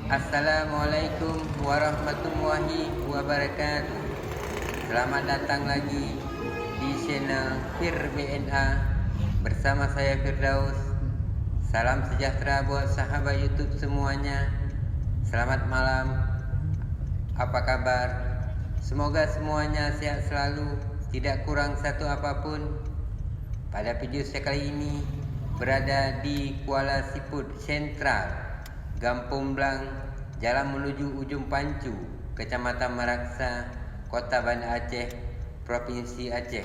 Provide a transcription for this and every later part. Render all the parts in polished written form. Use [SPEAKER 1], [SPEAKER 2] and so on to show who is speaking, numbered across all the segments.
[SPEAKER 1] Assalamualaikum warahmatullahi wabarakatuh. Selamat datang lagi di channel Fir BNA bersama saya Firdaus. Salam sejahtera buat sahabat YouTube semuanya. Selamat malam. Apa kabar? Semoga semuanya sehat selalu, tidak kurang satu apapun. Pada video saya kali ini berada di Kuala Siput Sentral, Kampung Blang, jalan menuju Ujung Pancu, Kecamatan Meraksa, Kota Banda Aceh, Provinsi Aceh.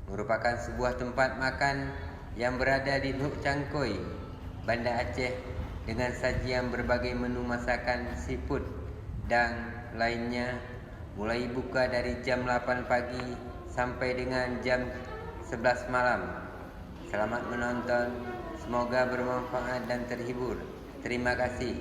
[SPEAKER 1] Merupakan sebuah tempat makan yang berada di Nuk Cangkoi, Banda Aceh, dengan sajian berbagai menu masakan seafood dan lainnya, mulai buka dari jam 8 pagi sampai dengan jam 11 malam. Selamat menonton, semoga bermanfaat dan terhibur. Terima kasih.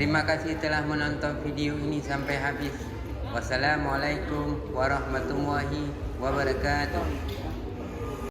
[SPEAKER 1] Terima kasih telah menonton video ini sampai habis. Wassalamualaikum warahmatullahi wabarakatuh.